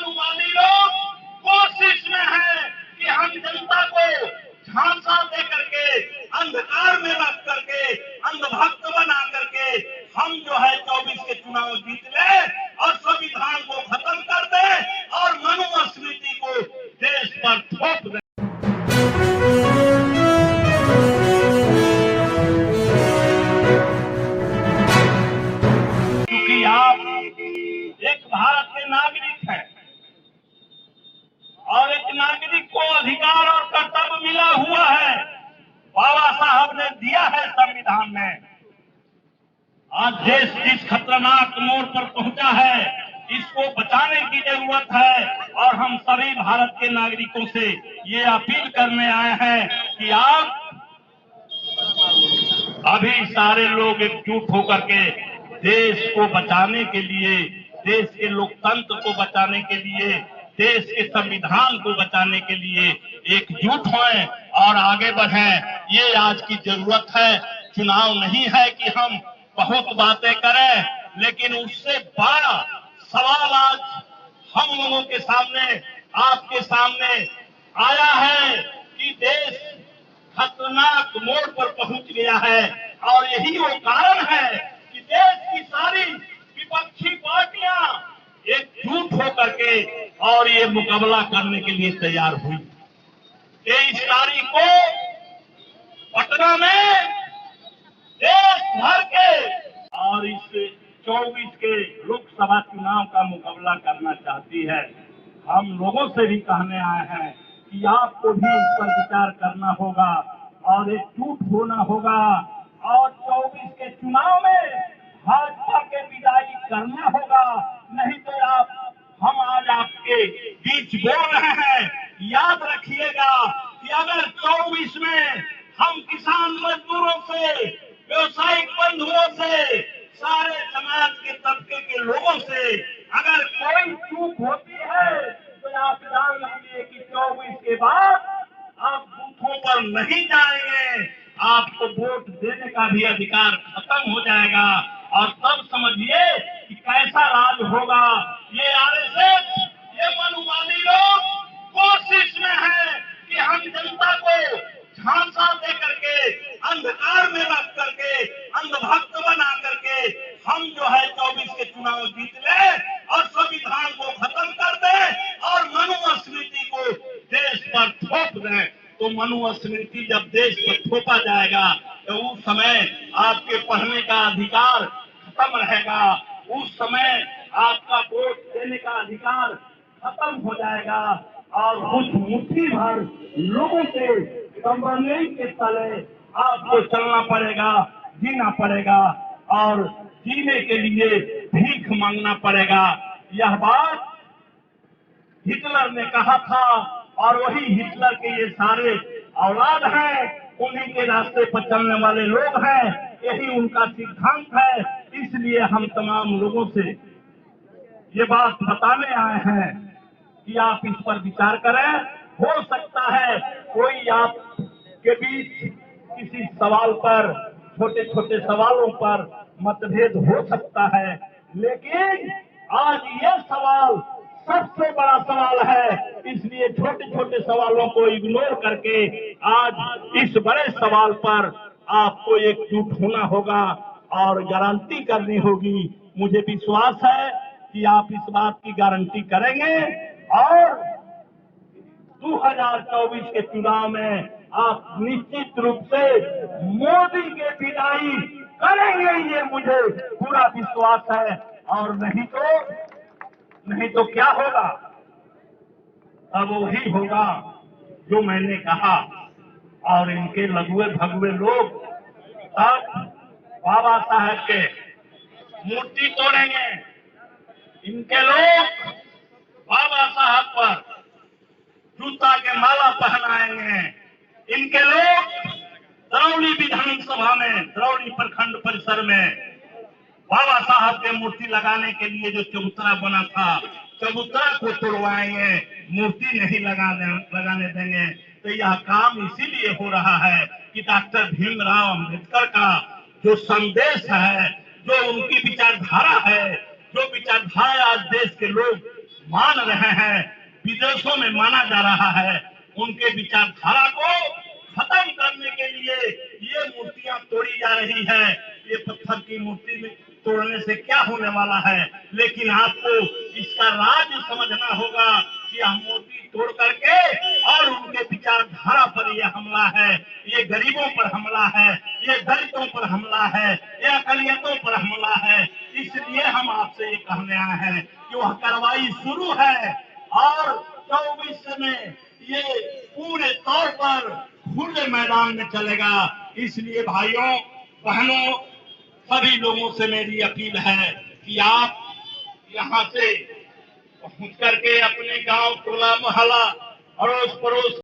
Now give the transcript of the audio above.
मनुवादी लोग कोशिश में है कि हम जनता को झांसा दे करके, अंधकार में रख करके, अंधभक्त बना करके हम जो है 24 के चुनाव जीत ले और संविधान को खत्म कर दे और मनुस्मृति को देश पर थोप दे। क्योंकि आप एक भारत के नागरिक हैं और एक नागरिक को अधिकार और कर्तव्य मिला हुआ है, बाबा साहब ने दिया है संविधान में। आज देश जिस खतरनाक मोड़ पर पहुंचा है, इसको बचाने की जरूरत है और हम सभी भारत के नागरिकों से ये अपील करने आए हैं कि आप अभी सारे लोग एकजुट होकर के देश को बचाने के लिए, देश के लोकतंत्र को बचाने के लिए, देश के संविधान को बचाने के लिए एकजुट हों और आगे बढ़ें। ये आज की जरूरत है। चुनाव नहीं है कि हम बहुत बातें करें, लेकिन उससे बड़ा सवाल आज हम लोगों के सामने, आपके सामने आया है कि देश खतरनाक मोड़ पर पहुंच गया है और यही वो कारण है कि देश की सारी विपक्षी पार्टियां एकजुट होकर के और ये मुकाबला करने के लिए तैयार हुई। 23 तारीख को पटना में देश भर के और इस 24 के लोकसभा चुनाव का मुकाबला करना चाहती है। हम लोगों से भी कहने आए हैं कि आपको भी इस पर विचार करना होगा और एकजुट होना होगा और 24 के चुनाव में भाजपा के विदाई करना होगा। नहीं तो हम आज आपके बीच बोल रहे हैं, याद रखिएगा कि अगर 24 में हम किसान मजदूरों से, व्यवसायिक बंधुओं से, सारे समाज के तबके के लोगों से अगर कोई चूक होती है तो आप जान लीजिए कि 24 के बाद आप बूथों पर नहीं जाएंगे, आपको वोट देने का भी अधिकार खत्म हो जाएगा और तब समझिए कि कैसा राज होगा। ये आरएसएस, ये मनुवादी लोग कोशिश में है कि हम जनता को झांसा दे करके, अंधकार में रख करके, अंधभक्त बना करके हम जो है 24 के चुनाव जीत ले और संविधान को खत्म कर दे और मनुस्मृति को देश पर थोप दें। तो मनुस्मृति जब देश पर थोपा जाएगा तो उस समय आपके पढ़ने का अधिकार खत्म रहेगा, उस समय आपका वोट देने का अधिकार खत्म हो जाएगा और कुछ मुट्ठी भर लोगों से संबंधी के तले आपको चलना पड़ेगा, जीना पड़ेगा और जीने के लिए भीख मांगना पड़ेगा। यह बात हिटलर ने कहा था और वही हिटलर के ये सारे औलाद हैं, उन्हीं के रास्ते पर चलने वाले लोग हैं, यही उनका सिद्धांत है। इसलिए हम तमाम लोगों से ये बात बताने आए हैं कि आप इस पर विचार करें। हो सकता है कोई आप के बीच किसी सवाल पर, छोटे छोटे सवालों पर मतभेद हो सकता है, लेकिन आज ये सवाल सबसे बड़ा सवाल है। इसलिए छोटे छोटे सवालों को इग्नोर करके आज इस बड़े सवाल पर आपको एकजुट होना होगा और गारंटी करनी होगी। मुझे विश्वास है कि आप इस बात की गारंटी करेंगे और 2024 के चुनाव में आप निश्चित रूप से मोदी के विदाई करेंगे, ये मुझे पूरा विश्वास है। और नहीं तो क्या होगा? अब वही होगा जो मैंने कहा और इनके लघुए भगुए लोग तब बाबा साहब के मूर्ति तोड़ेंगे, इनके लोग बाबा साहब पर जूता के माला पहनाएंगे, इनके लोग दरौली विधानसभा में, दरौली प्रखंड परिसर में बाबा साहब के मूर्ति लगाने के लिए जो चबूतरा बना था, चबूतरा को तोड़वाएंगे, मूर्ति नहीं लगाने देंगे। तो यह काम इसीलिए हो रहा है कि डॉक्टर भीमराव अंबेडकर का जो संदेश है, जो उनकी विचारधारा है, जो विचारधारा आज देश के लोग मान रहे हैं, विदेशों में माना जा रहा है, उनके विचारधारा को खत्म करने के लिए ये मूर्तियां तोड़ी जा रही है। ये पत्थर की मूर्ति में तोड़ने से क्या होने वाला है, लेकिन आपको इसका राज समझना होगा कि हम मूर्ति तोड़ करके और उनके विचारधारा पर यह हमला है, ये गरीबों पर हमला है, ये दलितों पर हमला है, ये अकलियतों पर हमला है। इसलिए हम आपसे ये कहने आए हैं कि वह कार्रवाई शुरू है और 24 में ये पूरे तौर पर खुले मैदान में चलेगा। इसलिए भाइयों बहनों सभी लोगों से मेरी अपील है कि आप यहाँ से पहुंच करके अपने गांव, टोला, मोहल्ला, अड़ोस पड़ोस